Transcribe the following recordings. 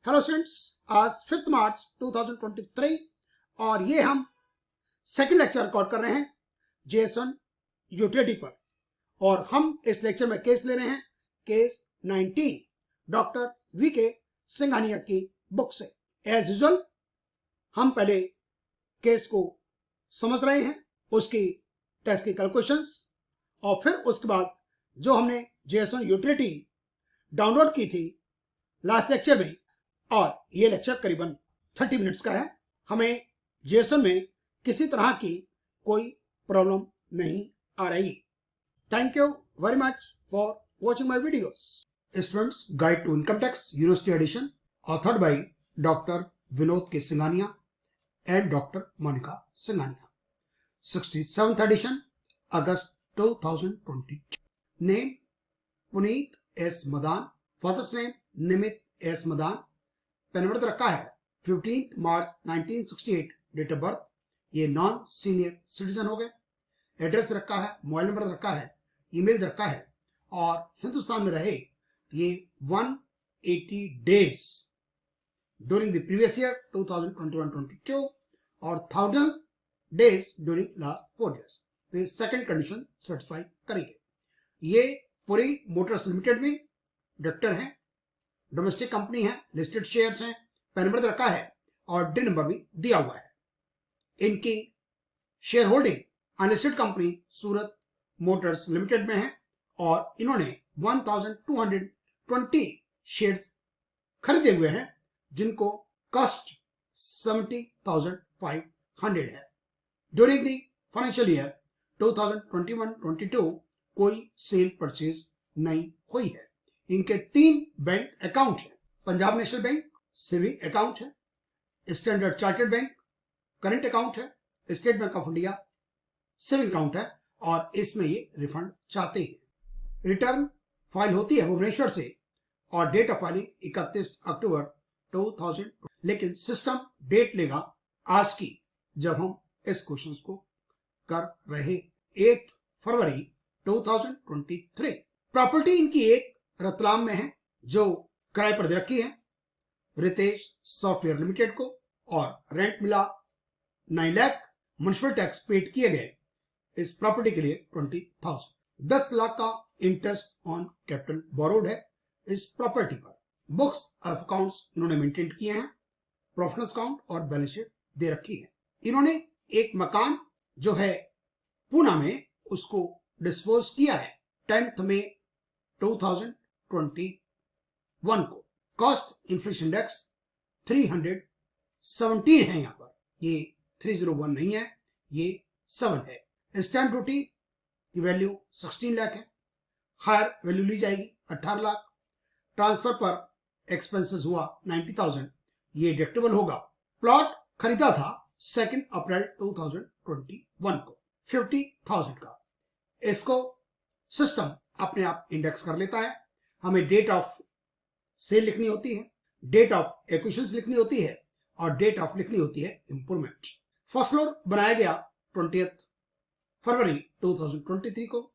Hello students, आज 5 मार्च 2023 और ये हम सेकंड लेक्चर रिकॉर्ड कर रहे हैं जेएसवन यूटिलिटी पर। और हम इस लेक्चर में केस ले रहे हैं केस 19 डॉक्टर वी के सिंघानिया की बुक से। एज यूजुअल हम पहले केस को समझ रहे हैं, उसकी टेक्निकल क्वेश्चंस, और फिर उसके बाद जो हमने जेएसवन यूटिलिटी डाउनलोड की थी लास्ट लेक्चर में, और ये लेक्चर करीबन 30 मिनट्स का है। हमें जेएसवन में किसी तरह की कोई प्रॉब्लम नहीं आ रही। Thank you very much for watching my videos. Students guide to income tax university edition, authored by doctor Vinod K Singhania and doctor Monika Singhania, 67th edition, August 2022। Name Puneet S Madan, father's name Nimit S Madan, PAN number रखा है 15 March 1968, date of birth, ये non senior citizen हो गए। Address रखा है, mobile number रखा है, email रखा है, और हिंदुस्तान में रहे ये 180 days during the previous year 2021-22 और 1000 डेज ड्यूरिंग लास्ट 4 इयर्स। तो सेकंड कंडीशन सेटिस्फाई करेंगे। ये पूरी मोटर्स लिमिटेड में डायरेक्टर हैं, डोमेस्टिक कंपनी है, लिस्टेड शेयर्स हैं, पेन नंबर रखा है और डे नंबर भी दिया हुआ है। इनकी शेयर होल्डिंग अनलिस्टेड कंपनी सूरत मोटर्स लिमिटेड में है और इन्होंने 1220 शेयर्स खरीदे हुए हैं, जिनको कॉस्ट 70,500 है। ड्यूरिंग द फाइनेंशियल ईयर 2021-22 कोई सेल परचेज नहीं हुई है। इनके 3 बैंक अकाउंट है, Punjab national bank saving account है, standard chartered bank current account है, state bank of India saving account है, और इसमें ये रिफंड चाहते हैं। रिटर्न फाइल होती है भुवनेश्वर से और डेट ऑफ फाइलिंग 31 अक्टूबर 2000, लेकिन सिस्टम डेट लेगा आज की जब हम इस क्वेश्चन को कर रहे 8 फरवरी 2023। प्रॉपर्टी इनकी एक रतलाम में है जो किराए पर दे रखी है रितेश सॉफ्टवेयर लिमिटेड को, और रेंट मिला 9 लाख। म्युनिसिपल टैक्स पेड किए गए इस प्रॉपर्टी के लिए 20,000। 10 लाख का इंटरेस्ट ऑन कैपिटल बोरोड है इस प्रॉपर्टी पर। बुक्स ऑफ अकाउंट्स इन्होंने मेंटेन किए हैं, प्रॉफिट अकाउंट और बैलेंस शीट दे रखी है। इन्होंने एक मकान जो है पूना में उसको डिस्पोज किया है 10 मई 2021 को। कॉस्ट इन्फ्लेशन इंडेक्स 317 है, यहाँ पर ये 301 नहीं है, ये 7 है। स्टैंप ड्यूटी की वैल्यू 16 लाख है, हायर वैल्यू ली जाएगी 18 लाख। ट्रांसफर पर एक्सपेंसेस हुआ 90,000, ये डिडक्टेबल होगा। प्लॉट खरीदा था 2 अप्रैल 2021 को 50,000 का। इसको सिस्टम अपने आप इंडेक्स कर लेता है। हमें डेट ऑफ सेल लिखनी होती है, डेट ऑफ एक्विजिशन लिखनी होती है, और डेट ऑफ लिखनी होती है इंप्रूवमेंट। फर्स्ट फ्लोर बनाया गया 20 फरवरी 2023 को,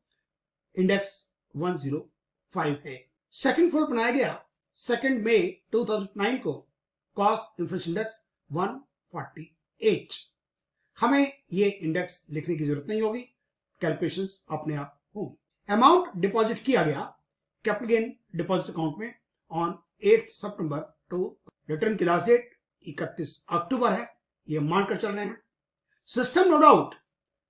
इंडेक्स 105 है। सेकंड फ्लोर बनाया गया 2 मई 2009 को, कॉस्ट इन्फ्लेशन इंडेक्स 148। हमें ये इंडेक्स लिखने की जरूरत नहीं होगी, कैलकुलेशंस अपने आप होगी। अमाउंट डिपॉजिट किया गया कैपिटल गेन डिपॉजिट अकाउंट में ऑन 8 सितंबर टू रिटर्न की लास्ट डेट 31 अक्टूबर है, ये मानकर चल रहे हैं। सिस्टम नो डाउट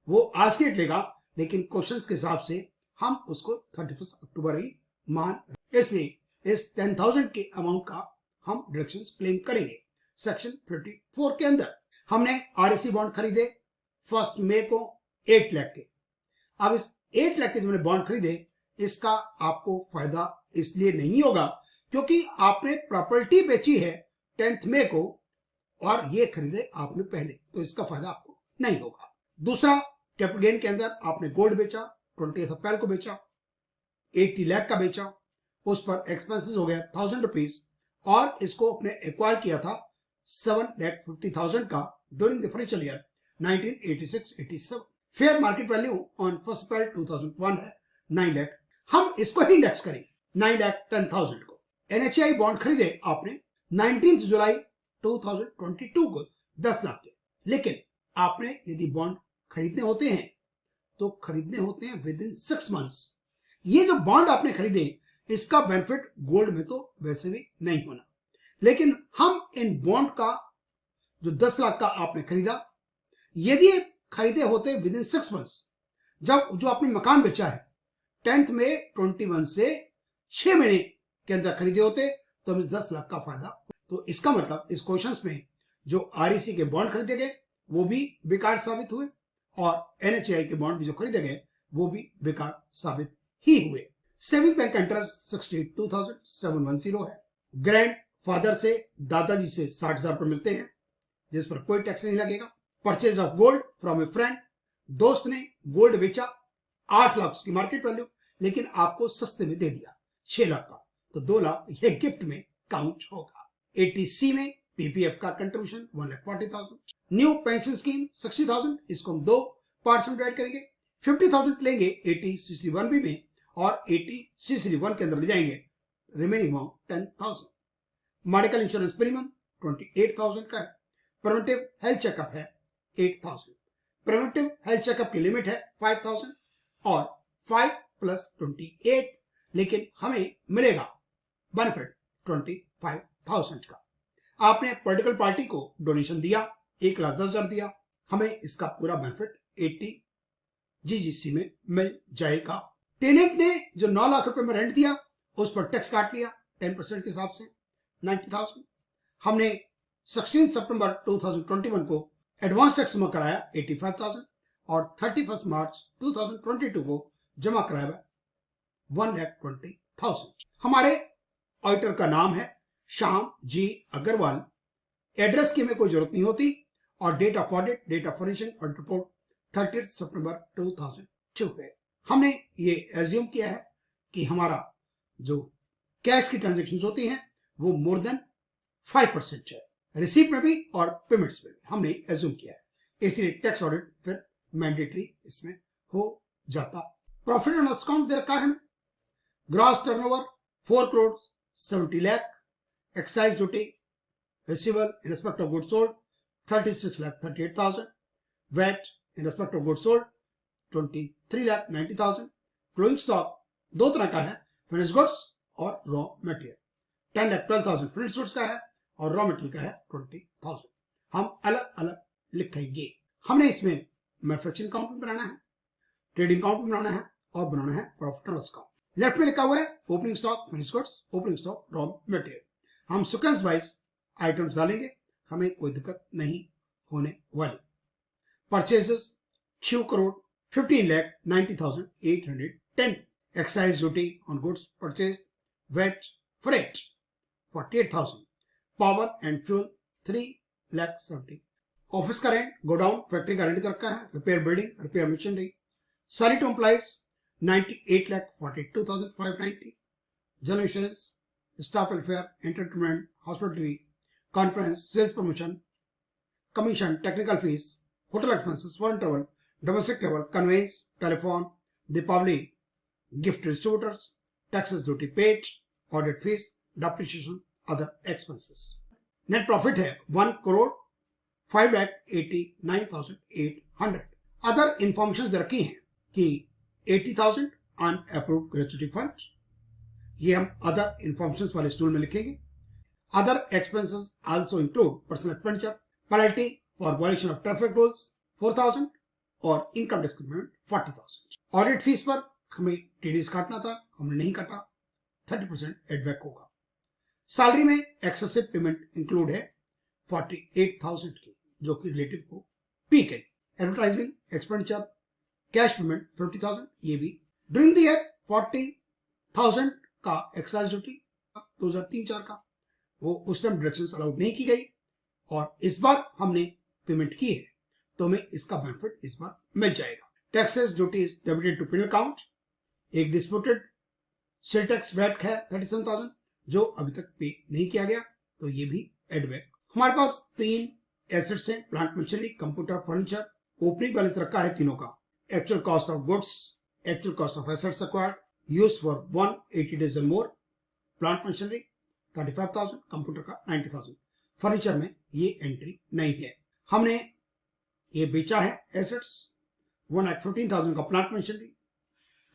वो आज की डेट लेगा, लेकिन क्वेश्चंस के हिसाब से हम उसको 31 अक्टूबर ही मान, इसलिए इस 10,000 के अमाउंट का हम डिडक्शंस क्लेम करेंगे। सेक्शन 54 के अंदर हमने आरएसी बॉन्ड खरीदे 1 मई को 8 लाख के। अब इस 8 लाख के जो बॉन्ड खरीदे, इसका आपको फायदा इसलिए नहीं होगा क्योंकि आपने प्रॉपर्टी बेची है 10 मई को और ये खरीदे आपने पहले, तो इसका फायदा आपको नहीं होगा। दूसरा, कैपिटल गेन के अंदर आपने गोल्ड बेचा 20 अप्रैल को बेचा, 80 लाख का बेचा, उस पर एक्सपेंसेस हो गया 1000 रुपीज, और इसको अपने एक्वायर किया था 7,50,000 का during the financial year 1986-87। Fair market value on 1 अप्रैल 2001 है 9 लाख। हम इसको ही इंडेक्स करेंगे 9,10,000 को। एनएचआई बॉन्ड खरीदे आपने 19 जुलाई 2022 को 10 लाख के। लेकिन आपने यदि बॉन्ड खरीदने होते हैं तो खरीदने होते हैं विद इन 6 मंथ्स। ये जो बॉन्ड आपने खरीदे इसका बेनिफिट गोल्ड में तो वैसे भी नहीं होना, लेकिन हम इन बॉन्ड का जो 10 लाख का आपने खरीदा, यदि खरीदे होते विद इन 6 मंथ्स, जब जो आपने मकान बेचा है 10 मई 21 से 6 महीने के अंदर खरीदे होते तो हमें 10 लाख का फायदा। तो इसका मतलब इस क्वेश्चन में जो आरईसी के बॉन्ड खरीदे गए वो भी बेकार साबित हुए और एनएचआई के बॉन्ड भी जो खरीदे गए वो भी बेकार साबित ही हुए। सेविंग बैंक इंटरेस्ट 62,710 है। ग्रैंड फादर से, दादाजी से 60,000 रुपये मिलते हैं जिस पर कोई टैक्स नहीं लगेगा। Purchase of gold from A friend, दोस्त ने गोल्ड बेचा 8 लाख उसकी मार्केट वैल्यू, लेकिन आपको सस्ते में दे दिया 6 लाख का, तो 2 लाख यह गिफ्ट में काउंट होगा। एटीसी में पीपीएफ का कंट्रीब्यूशन 1,40,000। न्यू पेंशन स्कीम 60,000, इसको हम 2 पार्ट्स में डिवाइड करेंगे। 50,000 लेंगे 80C1B में और 80C1 के अंदर ले जाएंगे remaining amount 10,000। Medical insurance premium 28,000 का है। प्रिवेंटिव हेल्थ चेकअप है 8,000। प्रिवेंटिव हेल्थ चेकअप की लिमिट है 5,000 और 5 + 28, लेकिन हमें मिलेगा बेनिफिट 25,000 का। आपने पॉलिटिकल पार्टी को डोनेशन दिया 1,10,000 दिया, हमें इसका पूरा बेनिफिट 80 GGC में मिल जाएगा। टेनेंट ने जो 9 लाख रुपए में रेंट दिया उस पर टैक्स काट लिया 10% के हिसाब से 90,000। हमने 16 सितंबर 2021 को एडवांस टैक्स जमा कराया 85,000 और 31 मार्च 2022 को जमा कराया 1,20,000। हमारे ऑडिटर का नाम है श्याम जी अग्रवाल। एड्रेस की हमें कोई जरूरत नहीं होती और date of audit, date of furnishing audit report 30 सितंबर 2002 है। हमने ये एज्यूम किया है कि हमारा जो कैश की ट्रांजेक्शन होती हैं वो मोर देन 5% है, रिसीप्ट में भी और पेमेंट्स में भी हमने एज्यूम किया है, इसलिए टैक्स ऑडिट फिर मैंडेटरी इसमें हो जाता। प्रॉफिट एंड लॉस अकाउंट दे रखा है। Gross turnover 4 crore 70 lakh. Excise duty receivable in respect of goods sold 36,38,000। VAT in respect of goods sold 23,90,000। Closing stock 2 तरह का है, फिनिश्ड गुड्स और रॉ मटेरियल। 10,12,000 फिनिश्ड गुड्स का है और रॉ मटेरियल का है 20,000। हम अलग अलग लिखेंगे। हमने इसमें मैन्युफैक्चरिंग अकाउंट बनाना है, ट्रेडिंग अकाउंट बनाना है और बनाना है profit and loss account. Left में लिखा हुआ है opening stock finished goods, opening stock raw material. हम सीक्वेंस वाइज आइटम्स डालेंगे, हमें कोई दिक्कत नहीं होने वाली। Purchases 6 crore 15,90,810। Excise duty on goods purchase, VAT, freight 48,000। Power and fuel 3,70,000। Office का रेंट, गोडाउन, फैक्ट्री का रेंट रखा है, repair building, repair machinery. Salary to employees 98,42,590। General insurance, staff welfare, entertainment, hospitality, conference, sales promotion, commission, technical fees, hotel expenses, foreign travel, domestic travel, conveyance, telephone, Deepavali, gift distributors, taxes duty paid, audit fees, depreciation, other expenses. Net profit है 1 crore 5,89,800। Other information रखी हैं कि 80,000 unapproved gratuity fund, ये हम other information वाले stool में लिखेंगे। Other expenses also include personal expenditure, penalty for violation of traffic rules 4,000 और income tax payment 40,000। Audit fees पर हमें टीडीएस काटना था, हमने नहीं काटा, 30% एडबैक होगा। सैलरी में एक्सेसिव पेमेंट इंक्लूड है 48,000 की, जो कि रिलेटिव को पी गई। एडवर्टाइजमेंट एक्सपेंडिचर, कैश पेमेंट 50,000, ये भी। ड्यूरिंग द ईयर 40,000 का एक्साइज ड्यूटी 2003-4 का, वो उस टाइम डिडक्शंस अलाउड नहीं की गई और इस बार हमने पेमेंट की है तो हमें इसका बेनिफिट इस बार मिल जाएगा। Taxes duties debited to penal account. एक डिस्प्यूटेड सेल टैक्स वैट है 37,000 जो अभी तक पे नहीं किया गया, तो ये भी एडबैक। हमारे पास 3 एसेट्स हैं, plant machinery, computer, furniture. Opening balance रखा है तीनों का। Actual cost of goods, actual cost of assets acquired, used for 180 days and more, plant machinery, 35,000, computer का 90,000। फर्नीचर में ये एंट्री नहीं है। हमने ये बेचा है एसेट्स, 1,15,000 का प्लांट मशीनरी,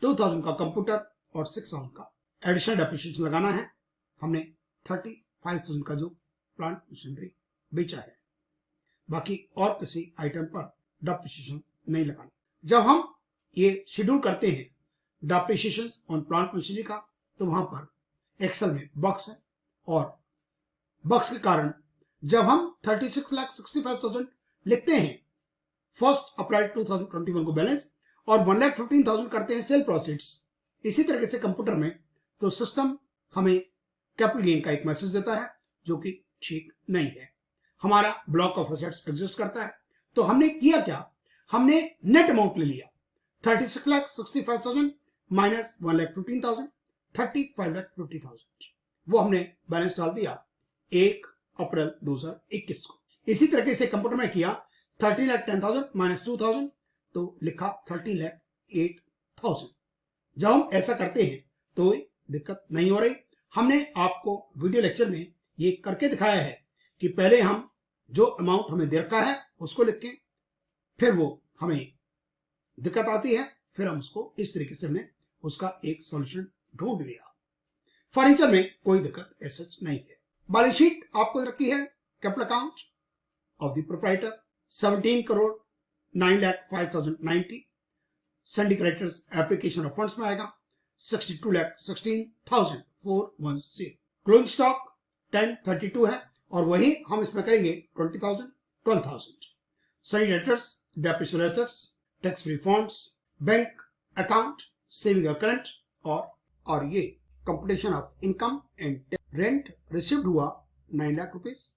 2,000 का कंप्यूटर और 6,000 का एडिशनल डेप्रिसिएशन लगाना है। हमने 35,000 का जो प्लांट मशीनरी बेचा है, बाकी और किसी आइटम पर डेप्रिसिएशन नहीं लगाना। जब हम ये शेड्यूल करते हैं डेप्रिसिएशन ऑन प्लांट मशीनरी का, तो वहां पर एक्सेल में बॉक्स है, और बॉक्स के कारण जब हम 36,65,000 लिखते हैं 1 अप्रैल 2021 को बैलेंस, और 1,15,000 करते हैं सेल प्रोसीड्स, इसी तरीके से कंप्यूटर में, तो सिस्टम हमें कैपिटल गेन का एक मैसेज देता है जो कि ठीक नहीं है। हमारा ब्लॉक ऑफ एसेट्स एग्जिस्ट करता है। तो हमने किया क्या, हमने नेट अमाउंट ले लिया 36,65,000 माइनस 1,15,000, 35,50,000, वो हमने बैलेंस डाल दिया 1 अप्रैल 2021 को। इसी तरीके से कंप्यूटर में किया 30,10,000 माइनस 2,000, तो लिखा 30,08,000। जब हम ऐसा करते हैं तो दिक्कत नहीं हो रही। हमने आपको वीडियो लेक्चर में ये करके दिखाया है कि पहले हम जो अमाउंट हमें दे रखा है उसको लिखें, फिर वो हमें दिक्कत आती है, फिर हम उसको इस तरीके से हमने उसका एक सॉल्यूशन ढूंढ लिया। फर्नीचर में कोई दिक्कत ऐसा नहीं है। बैलेंस शीट आपको रखी है capital account of the proprietor 17 crore 9,05,090। Sandy creditors application of funds में आएगा 62,16,410। क्लोजिंग स्टॉक 1032 है, और वही हम इसमें करेंगे 20,000। Sandy creditors, depreciation assets, tax free funds, bank account, saving और करंट, और ये computation of income and rent received हुआ 9 lakh rupees.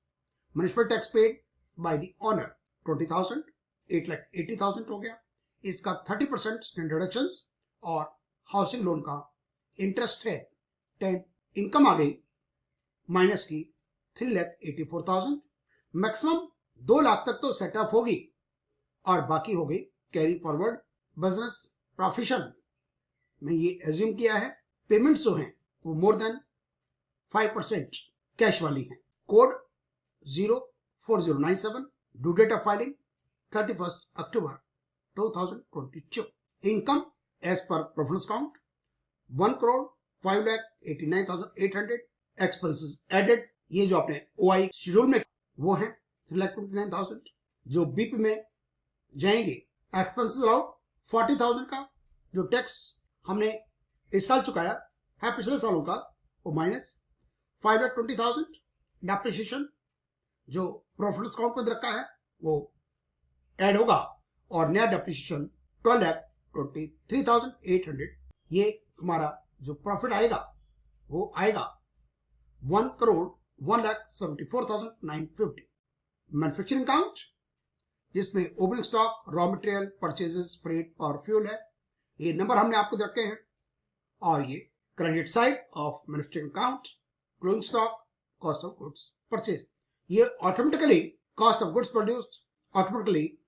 Municipal tax paid by the owner 20,000, 8,80,000 हो गया। इसका 30% स्टैंडर्ड डिडक्शंस, और हाउसिंग लोन का इंटरेस्ट है 10। इनकम आ गई माइनस की 3,84,000। मैक्सिमम 2 लाख तक तो सेटअप होगी, और बाकी हो गई कैरी फॉरवर्ड। बिजनेस प्रोफेशन में ये एज्यूम किया है पेमेंट्स जो हैं वो मोर देन 5% कैश वाली हैं। Code 04097, due date of filing 31 October 2022। Income as per preference count 1,05,89,800। Expenses added, ये जो आपने ओआई शेड्यूल में वो है 3,29,000। जो बीपी में जाएंगे एक्सपेंसेस अलाउड 40,000 का, जो टैक्स हमने इस साल चुकाया है पिछले सालों का, वो माइनस 5,20,000। डेप्रिसिएशन जो प्रेफरेंस काउंट में रखा है वो ऐड होगा, और नया डेप्रिसिएशन 12,23,800। ये हमारा जो प्रॉफिट आएगा वो आएगा 1,01,74,950। मैन्युफैक्चरिंग काउंट, जिसमें opening stock, raw material, purchases, freight और फ्यूल है, ये नंबर हमने आपको दे रखे हैं। और ये credit side of manufacturing account, closing stock, cost of goods purchase, ये automatically cost of goods produced automatically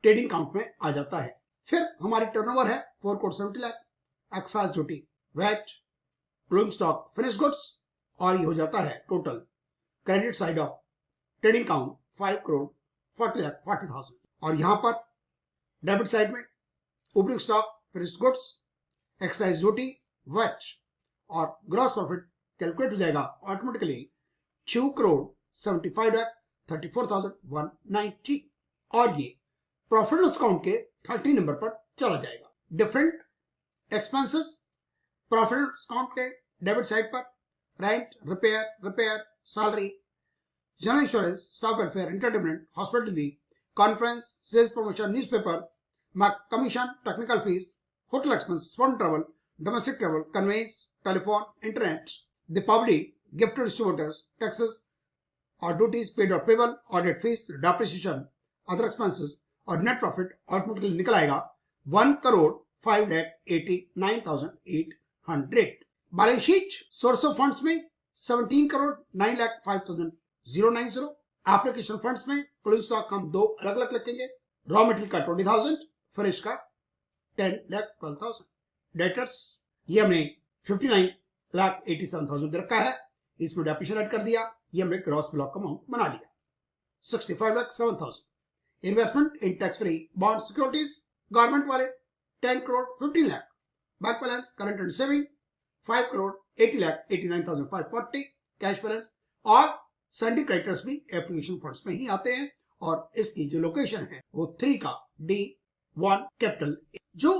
trading account में आ जाता है। फिर हमारी टर्नओवर है 4,70 lakh, excise duty, VAT, closing stock, finish goods, और ये हो जाता है total credit side of trading account 5,40,40,000। और यहां पर डेबिट साइड में opening stock, finish goods, excise duty, VAT और ग्रॉस प्रॉफिट कैलकुलेट हो जाएगा ऑटोमेटिकली 2,75,34,190। और ये प्रॉफिट लॉस अकाउंट के 30 नंबर पर चला जाएगा। Different expenses profit loss account के डेबिट साइड पर rent, repair, salary, general insurance, staff welfare, entertainment, hospitality, conference, sales promotion, newspaper, commission, technical fees, hotel expense, foreign travel, domestic travel, conveyance, telephone, internet, Deepavali, gift to distributors, taxes और duties paid और payable, audit fees, depreciation, other expenses, और net profit automatically निकल आएगा 1,05,89,800। Balance sheet source of funds में 17,09,05,090। Application funds में closing stock हम 2 अलग अलग लिखेंगे, रॉ मटेरियल का 20,000, फिनिश का 10,12,000। डेटर्स ये हमने 59,87,000 रखा है, इसमें डेप्रिसिएशन ऐड कर दिया, ये हमने ग्रॉस ब्लॉक अमाउंट बना लिया 65,07,000। इन्वेस्टमेंट इन tax free bond securities government वाले 10 crore 15 lakh. Bank balance current and saving 5 crore 80 lakh 89,540 cash balance. और सैंडी क्रेडिटर्स भी एप्लीकेशन फंड्स में ही आते हैं और इसकी जो लोकेशन है वो 3 का D1 कैपिटल। जो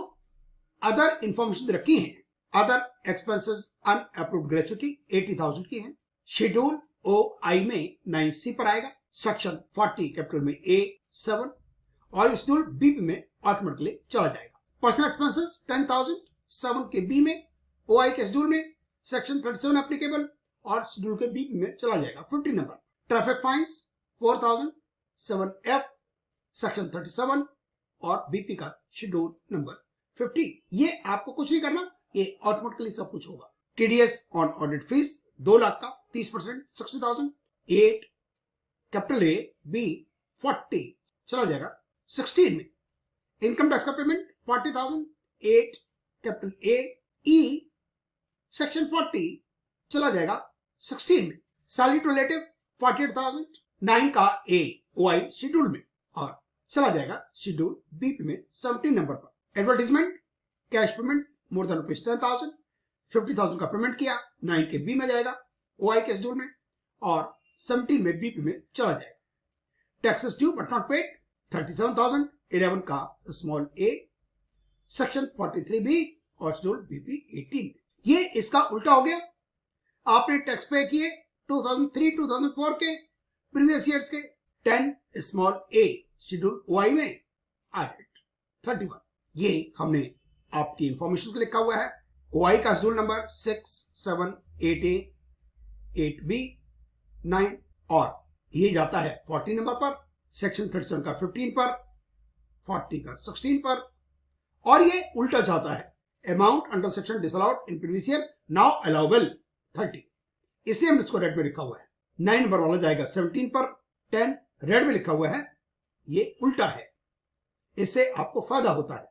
अदर इंफॉर्मेशन रखी है, अदर एक्सपेंसेस अनअप्रूव्ड ग्रेचुटी 80,000 की है। शेड्यूल OI में 9C पर आएगा, सेक्शन 40 कैपिटल में A7 और शेड्यूल B में ऑटोमेटिकली चला जाएगा। पर्सनल एक्सपेंसेस 10,000 7 के B में, OI के शेड्यूल में सेक्शन 37 एप्लीकेबल और शेड्यूल के B में चला जाएगा 50 number. Traffic fines 4,000 7F section 37 और BP का शेड्यूल नंबर 50। ये आपको कुछ नहीं करना, ये ऑटोमेटिकली सब कुछ होगा। TDS on audit fees 2 lakh का 30% 60,000 8 कैपिटल A B 40 चला जाएगा 16 में। इनकम टैक्स का payment 40,000 8 capital A E section 40 चला जाएगा 16 में। सैलरी टू रिलेटिव 48,000 9 का A OI शेड्यूल में और चला जाएगा शेड्यूल B में 17 नंबर पर। Advertisement cash payment more than ₹10,000 50,000 का पेमेंट किया 9 के B में जाएगा OI के शेड्यूल में और 17 में BP में चला जाएगा। Taxes due but not paid 37,000 11 का स्मॉल A सेक्शन 43B और शेड्यूल BP 18। ये इसका उल्टा हो गया। आपने टैक्स पे किए 2003-2004 के प्रीवियस ईयर्स के 10 स्मॉल A शेड्यूल OI में एडेड 31। ये हमने आपकी इंफॉर्मेशन को लिखा हुआ है। OI का शेड्यूल नंबर 6 7 8A 8B 9 और ये जाता है 40 नंबर पर, सेक्शन 37 का 15 पर, 40 का 16 पर और ये उल्टा जाता है। Amount under section disallowed in previous year now allowable 30, इसलिए हमने इसको रेड में लिखा हुआ है। 9 नंबर वाला जाएगा 17 पर, 10 रेड में लिखा हुआ है, ये उल्टा है, इससे आपको फायदा होता है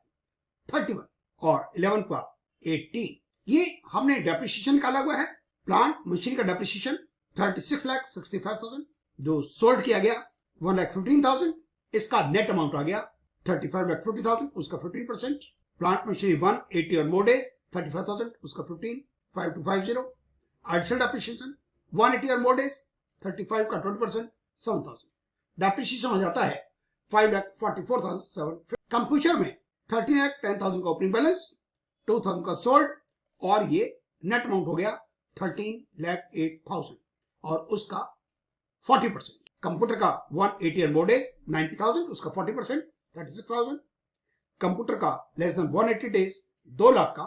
31 और 11 का 18। ये हमने डेप्रिसिएशन निकाला हुआ है। प्लांट मशीन का डेप्रिसिएशन 36,65,000 जो सोल्ड किया गया 1,15,000, इसका नेट अमाउंट आ गया 35,50,000, उसका 15%। प्लांट मशीनरी 180 और मोर डेज 35,000, उसका 15 5250। एडिशनल डेप्रिसिएशन 180 और मोर डेज 35 का 20% 7,000। डेप्रिसिएशन हो जाता है 5,44,750। कंप्यूटर में 13,10,000 का ओपनिंग बैलेंस 2,000 का सोल्ड और ये नेट अमाउंट हो गया 13,08,000 और उसका 40%। कंप्यूटर का 180 और मोर डेज 90,000, उसका 40% 36,000। कंप्यूटर का लेस देन 180 डेज 2 लाख का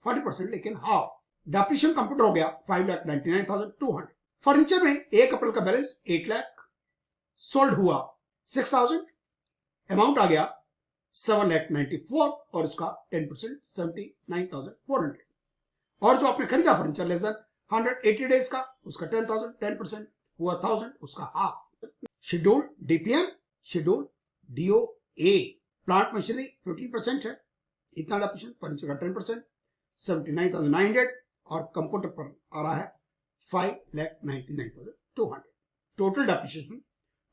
40% लेकिन हाफ। डेप्रिसिएशन कंप्यूटर हो गया 5,99,200। फर्नीचर में 1 अप्रैल का बैलेंस 8 लाख, सोल्ड हुआ 6,000, अमाउंट आ गया 7,94,000 और उसका 10% 79,400। और जो आपने खरीदा फर्नीचर लेस देन 180 डेज का, उसका 10,000 10% हुआ 1,000, उसका half. Schedule DPM schedule DOA plant machinery 15% है, इतना डेप्रिसिएशन। फर्नीचर का 10% 79,900 और कंप्यूटर पर आ रहा है 5,99,200। टोटल डेप्रिसिएशन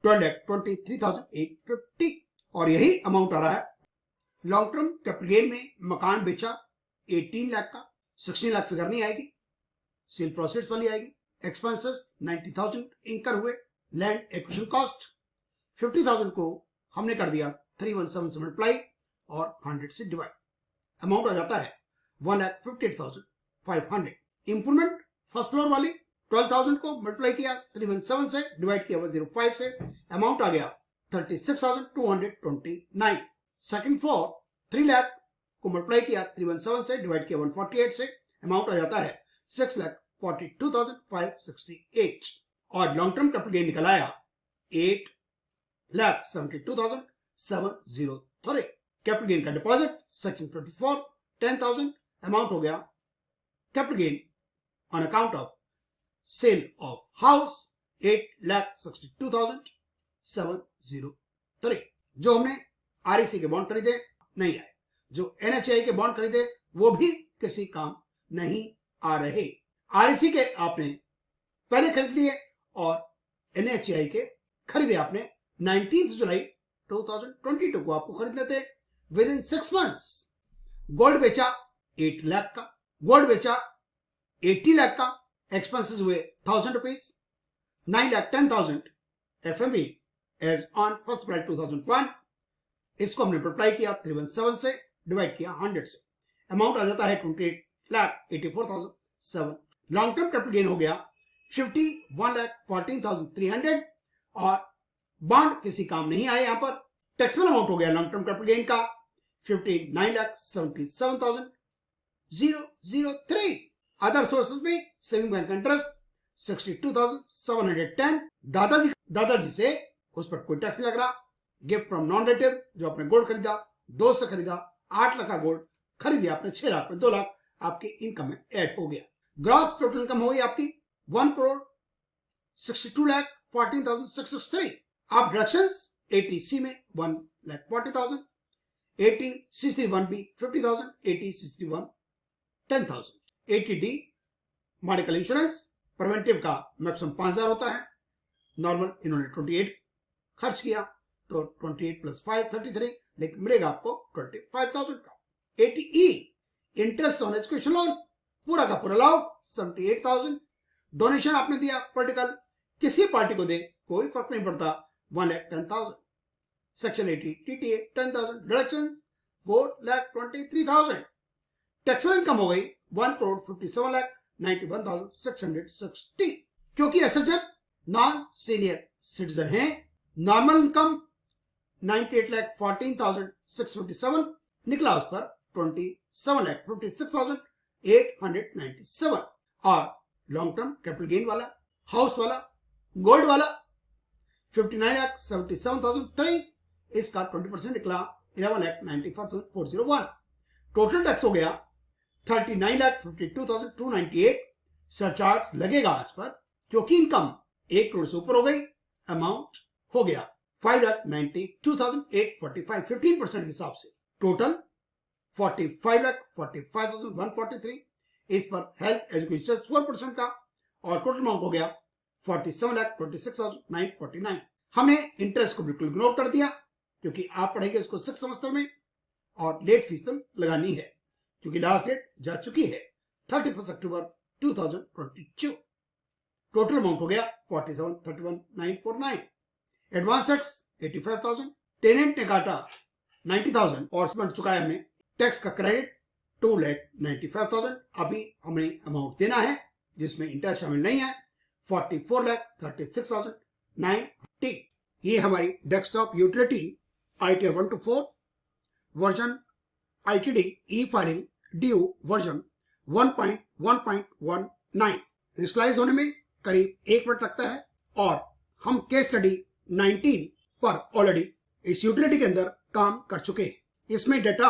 12,23,850 और यही अमाउंट आ रहा है। लॉन्ग टर्म कैपिटल गेन में मकान बेचा 18 लाख का, 16 लाख फिगर नहीं आएगी, सेल प्रोसेस वाली आएगी। एक्सपेंसेस 90,000 इंकर हुए। लैंड एक्विजिशन कॉस्ट 50,000 को हमने कर दिया 317 से मल्टीप्लाई और 100 से डिवाइड, अमाउंट आ जाता है 1,58,500। इंप्रूवमेंट फर्स्ट फ्लोर वाली 12,000 को मल्टीप्लाई किया 317 से, डिवाइड किया 105 से, अमाउंट आ गया 36,229। सेकंड फ्लोर 3 लाख को मल्टीप्लाई किया 317 से, डिवाइड किया 148 से, अमाउंट आ जाता है 6,42,568 और लॉन्ग टर्म कैपिटल गेन निकल आया 8,72,703। कैपिटल गेन का डिपॉजिट सेक्शन 24 10,000, अमाउंट हो गया capital gain on account of sale of house 8,62,703। जो हमने REC के बॉन्ड खरीदे नहीं आए, जो NHAI के बॉन्ड खरीदे वो भी किसी काम नहीं आ रहे। REC के आपने पहले खरीद लिए और NHAI के खरीदे आपने 19 जुलाई 2022 को आपको खरीदने थे विद इन 6 मंथ्स। गोल्ड बेचा 8 लाख का, गोल्ड बेचा 80 लाख का, एक्सपेंसेस हुए 1000 रुपीज, 9,10,000 FMV एज ऑन 1 अप्रैल 2001। इसको हमने मल्टीप्लाई किया 317 से, डिवाइड किया 100 से, अमाउंट आ जाता है 28,84,007। लॉन्ग टर्म कैपिटल गेन हो गया 51,14,300 और बॉन्ड किसी काम नहीं आए। यहां पर टैक्सेबल अमाउंट हो गया लॉन्ग टर्म कैपिटल गेन का 59,77,003। अदर सोर्सेज में सेविंग बैंक इंटरेस्ट 62,710। दादाजी से उस पर कोई टैक्स नहीं लग रहा। गिफ्ट फ्रॉम नॉन रिलेटिव, जो आपने गोल्ड खरीदा, दोस्त से खरीदा, 8 लाख का गोल्ड खरीदिया आपने, 6 लाख में 2 लाख आपकी इनकम में ऐड हो गया। ग्रॉस टोटल इनकम हो गई आपकी 1,62,14,663। आप डिडक्शंस 80C में 1,40,000, 80C31B 50,000, 80C31 10,000, 80D medical insurance preventive का मैक्सिमम 5,000 होता है, नॉर्मल इन्होंने 28 खर्च किया तो 28 + 5 33, लेकिन मिलेगा आपको 25,000 का। 80E interest on education loan पूरा का पूरा लाओ 78,000। डोनेशन आपने दिया पॉलिटिकल, किसी पार्टी को दे कोई फर्क नहीं पड़ता, 1,10,000। Section 80 TTA 10,000, deductions 4,23,000। Taxable income हो गई 1,57,91,660। क्योंकि एसएचएन नॉन सीनियर सिटीजन है, नॉर्मल इनकम 98,14,657 निकला, उस पर 27,56,897 और लॉन्ग टर्म कैपिटल गेन वाला, हाउस वाला, गोल्ड वाला 59,77,003, इसका 20% निकला 11,95,401। टोटल टैक्स हो गया 39,52,298। सरचार्ज लगेगा इस पर क्योंकि इनकम 1 करोड़ से ऊपर हो गई, अमाउंट हो गया 5,92,845, 15% के हिसाब से टोटल 45,45,143। इस पर हेल्थ एजुकेशन 4% का और टोटल अमाउंट हो गया 47,26,949। हमने इंटरेस्ट को बिल्कुल इग्नोर कर दिया क्योंकि आप पढ़ेंगे इसको 6 सेमेस्टर में और लेट फीस तो लगानी है क्योंकि लास्ट डेट जा चुकी है 31 अक्टूबर 2022। टोटल अमाउंट हो गया 47,31,949। एडवांस टैक्स 85,000, टेनेंट ने काटा 90,000 और बन चुका है हमें टैक्स का क्रेडिट 2,95,000। अभी हमें अमाउंट देना है जिसमें इंटरेस्ट शामिल नहीं है 44,36,990। ये हमारी desktop utility ITR 1 to 4 version ITD e filing due version 1.1.19 initialize होने में करीब 1 मिनट लगता है और हम केस स्टडी 19 पर ऑलरेडी इस यूटिलिटी के अंदर काम कर चुके हैं। इसमें डेटा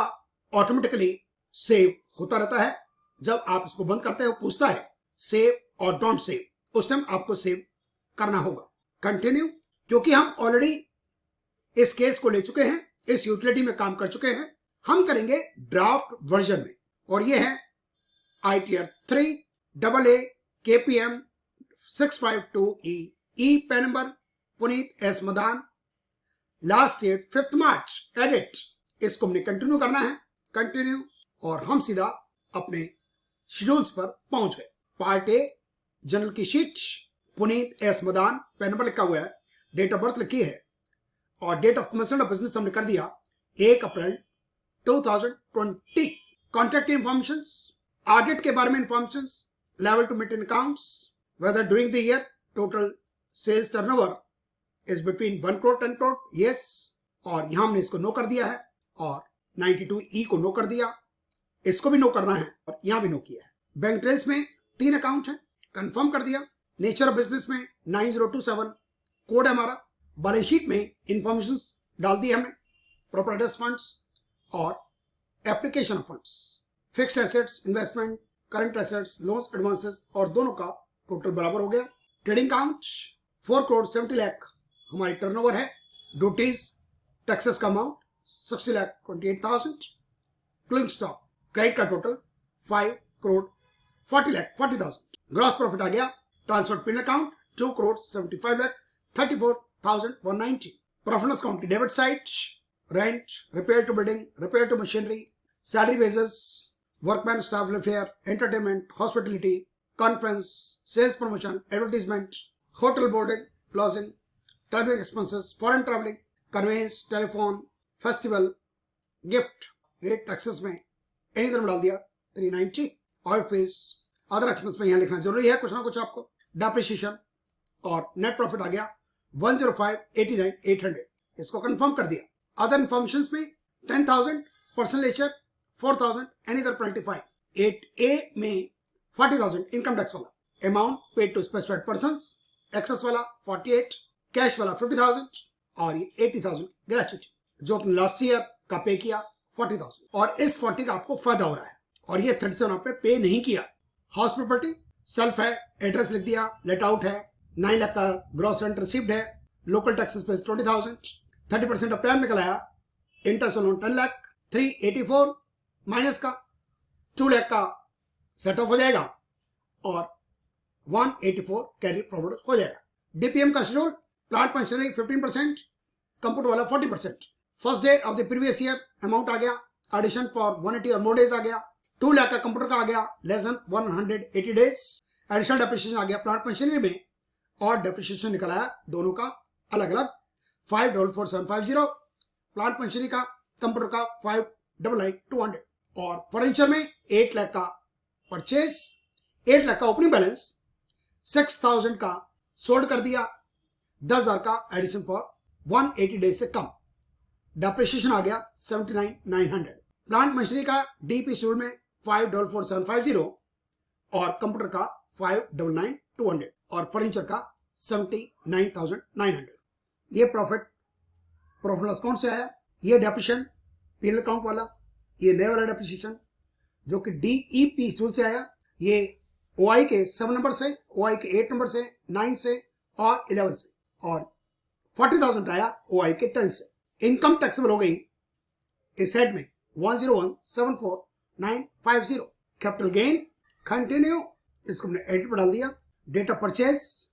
ऑटोमेटिकली सेव होता रहता है। जब आप इसको बंद करते हो पूछता है सेव और डोंट सेव, उस टाइम आपको सेव करना होगा। कंटिन्यू, क्योंकि हम ऑलरेडी इस केस को ले चुके हैं, इस यूटिलिटी में काम कर चुके हैं, हम करेंगे ड्राफ्ट वर्जन में और ये है ITR 3 AA KPM 652E E PAN number Puneet S Madan, last date 5 March, edit. इसको हमने कंटिन्यू करना है, कंटिन्यू, और हम सीधा अपने शेड्यूल्स पर पहुंच गए। पार्ट ए जनरल की sheet, Puneet S Madan, PAN number लिखा हुआ है, डेट ऑफ बर्थ लिखी है और date of commencement of business हमने कर दिया 1 अप्रैल 2020। कॉन्टैक्ट इंफॉर्मेशन, ऑडिट के बारे में information, level to maintain accounts, whether during the year total sales turnover is between 1 crore 10 crore, yes, और यहां हमने इसको नो कर दिया है और 92E को नो कर दिया, इसको भी नो करना है और यहां भी नो किया है। बैंक डिटेल्स में 3 अकाउंट है, कंफर्म कर दिया। नेचर ऑफ बिजनेस में 9027 कोड है हमारा। बैलेंस शीट में इंफॉर्मेशन डाल दी हमने, प्रोप्राइटर्स फंड्स और application of funds, fix assets, investment, current assets, loans, advances और दोनों का टोटल बराबर हो गया। ट्रेडिंग अकाउंट 4 करोड़ 70 लाख हमारी टर्नओवर है। ड्यूटीज टैक्सेस का अमाउंट 60,28,000। क्लोजिंग स्टॉक क्रेडिट का टोटल 5 करोड़ 40,40,000। ग्रॉस प्रॉफिट आ गया ट्रांसफर पिन अकाउंट 2,75,34,190. प्रॉफिट लॉस अकाउंट की debit side, rent, repair to building, repair to machinery, salary wages, workman staff welfare, entertainment, hospitality, conference, sales promotion, advertisement, hotel boarding, lodging, travelling expenses, foreign travelling, conveyance, telephone, festival, gift, rate taxes में any तरह डाल दिया 390. Oil fees, other expense में यहाँ लिखना जरूरी है कुछ ना कुछ आपको. डेप्रिसिएशन और नेट प्रॉफिट आ गया 105,89,800. इसको कंफर्म कर दिया. अदर इन्फॉर्मेशन में 10,000 personal lecture, 4,000 any other penalty fine. 8A में 40,000 इनकम टैक्स वाला, amount paid to specified persons, excess वाला 48, कैश वाला 50,000 और ये 80,000 ग्रेचुइटी जो आपने लास्ट ईयर का पे किया 40,000 और इस 40 का आपको फायदा हो रहा है और ये 37 आपने पे नहीं किया. हाउस प्रॉपर्टी सेल्फ है, एड्रेस लिख दिया, लेट आउट है, 9 लाख का ग्रॉस रेंट रिसीव्ड है, लोकल टैक्सेस पे 20,000, 30% ऑफ प्लान निकल आया, इंटरेस्ट लोन 10 लाख, 384 माइनस का 2 लाख का सेट ऑफ हो जाएगा और 184 कैरी फॉरवर्ड हो जाएगा. डीपीएम का शेड्यूल, प्लांट मशीनरी 15%, कंप्यूटर वाला 40%. First day of the previous year amount आ गया, एडिशन फॉर 180 और मोर डेज आ गया, 2 लाख का कंप्यूटर का आ गया, less than 180 days. Additional depreciation आ गया प्लांट मशीनरी में और डेप्रिसिएशन निकल आया दोनों का अलग अलग 5,4750, प्लांट मशीनरी का, कंप्यूटर का 5,99,200 और फर्नीचर में 8 लाख का परचेज, 8 लाख का ओपनिंग बैलेंस, 6,000 का सोल्ड कर दिया, 10,000 का एडिशन फॉर 180 डेज से कम. डेप्रिसिएशन आ गया 79,900. प्लांट मशीनरी का डीपी शेड्यूल में 5,4750 और कंप्यूटर का 5,99,200 और फर्नीचर का 79,900. ये प्रॉफिट लॉस अकाउंट से आया. ये डेप्रिसिएशन पीएनएल अकाउंट वाला, ये नए वाला डेप्रिसिएशन जो कि डीईपी शेड्यूल से आया, ये ओआई के 7 नंबर से, ओआई के 8 नंबर से, 9 से और 11 से और 40,000 आया ओआई के 10 से. इनकम टैक्सेबल हो गई इस हेड में 101,74,950. कैपिटल गेन कंटिन्यू, इसको हमने एडिट पर डाल दिया. Date of purchase,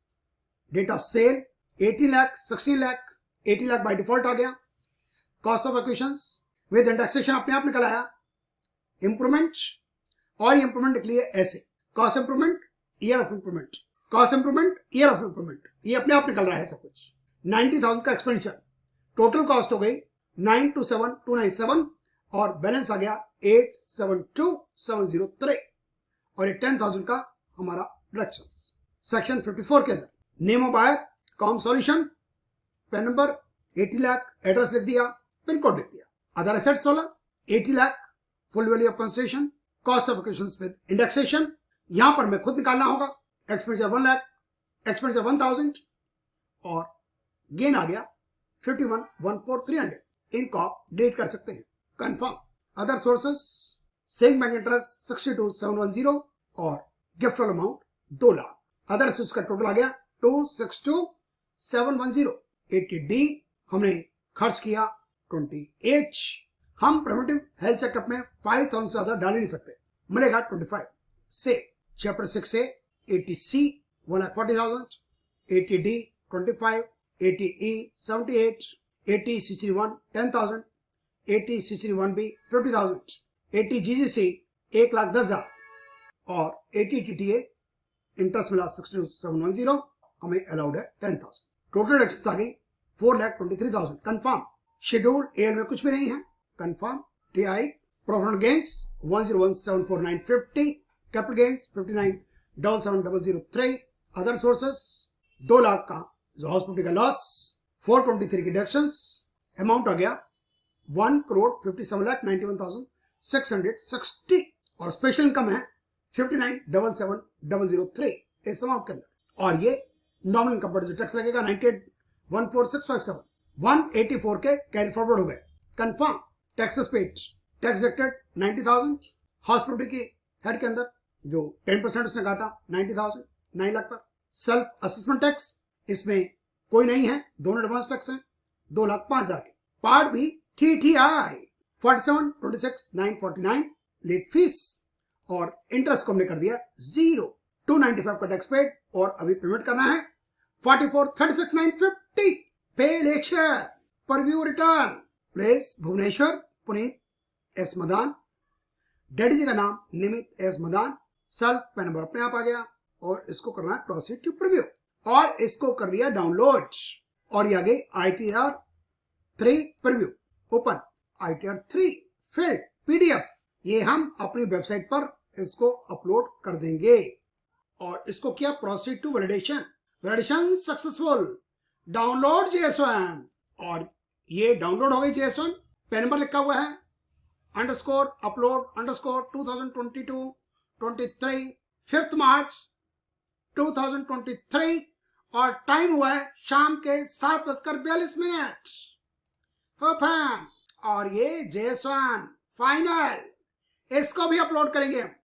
date of sale 80 lakh, 16 lakh, 80 lakh by default आ गया. Cost of acquisitions with indexation अपने आप निकल आया. इंप्रूवमेंट और इंप्रूवमेंट निकली है ऐसे, cost improvement, year of improvement, cost improvement, year of improvement, ये अपने आप निकल रहा है सब कुछ. 90,000 का एक्सपेंडिचर, टोटल कॉस्ट हो गई 927,297 और बैलेंस आ गया 872,703 और ये 10,000 का हमारा डिडक्शन. सेक्शन 54 के अंदर name of buyer, com solution, PAN number 80 lakh, address लिख दिया, पिन कोड लिख दिया. अदर एसेट्स वाला 80 lakh, full value of consideration, cost of acquisitions with indexation, यहां पर मैं खुद निकालना होगा. एक्सपेंडिचर 1 लाख, एक्सपेंडिचर 1,000 और गेन आ गया 51,14,300. इनको आप डिलीट कर सकते हैं. Confirm. Other sources, saving bank interest 62,710 और गिफ्ट वाला अमाउंट 2 लाख. अदर सोर्स का टोटल आ गया 262,710. 80D हमने खर्च किया 20H. हम प्रिवेंटिव हेल्थ चेकअप में 5,000 से ज्यादा डाल ही नहीं सकते, मिलेगा 25 से. चैप्टर 6 से 80C 1,40,000, 80D 25, 80E 78, 80CC1 10,000, 80CC1B 50,000, 80GGC 1,10,000 और 80TTA इंटरेस्ट मिला 62,710 हमें अलाउड है 10,000. टोटल एक्सेस आ गई 4,23,000. कंफर्म. शेड्यूल एल में कुछ भी नहीं है. Confirm. TI profit gains 101,74950, capital gains 59,77,003. Other sources 2 lakh का जो हॉस्पिटल का लॉस, 423 की डिडक्शंस, अमाउंट आ गया 1,57,91,660 और स्पेशल इनकम है 59,77,003 इस अमाउंट के अंदर. और ये नॉमिनल इनकम पर जो टैक्स लगेगा 98,14,657, 184 के कैरी फॉरवर्ड हो गए. Confirm. Taxes paid, tax deducted 90,000. Hospital की हेड के अंदर जो 10% उसने काटा 90,000, 9 लाख पर. सेल्फ असेसमेंट टैक्स इसमें कोई नहीं है, दोनों एडवांस टैक्स हैं 2,05,000 के. पार्ट भी TTI 47,26,949 लेट फीस और इंटरेस्ट को हमने कर दिया 0. 295 का टैक्स पेड और अभी पेमेंट करना है 44,36,950 पे लेक्चर पर view return place Bhubaneswar Puneet S Madan daddy ji का नाम निमित एस मदान सेल्फ पे नंबर अपने आप आ गया और इसको करना है प्रोसीड टू प्रीव्यू और इसको कर लिया डाउनलोड और ये आ गई ITR 3 preview open ITR 3 field PDF ये हम अपनी वेबसाइट पर इसको अपलोड कर देंगे और इसको किया proceed to validation successful download JS1 और ये डाउनलोड हो गई JS1 पेन नंबर लिखा हुआ है _upload _ 2022-23 5 मार्च 2023 और टाइम हुआ है शाम के 7:42 ओपन और ये JS1 फाइनल इसको भी अपलोड करेंगे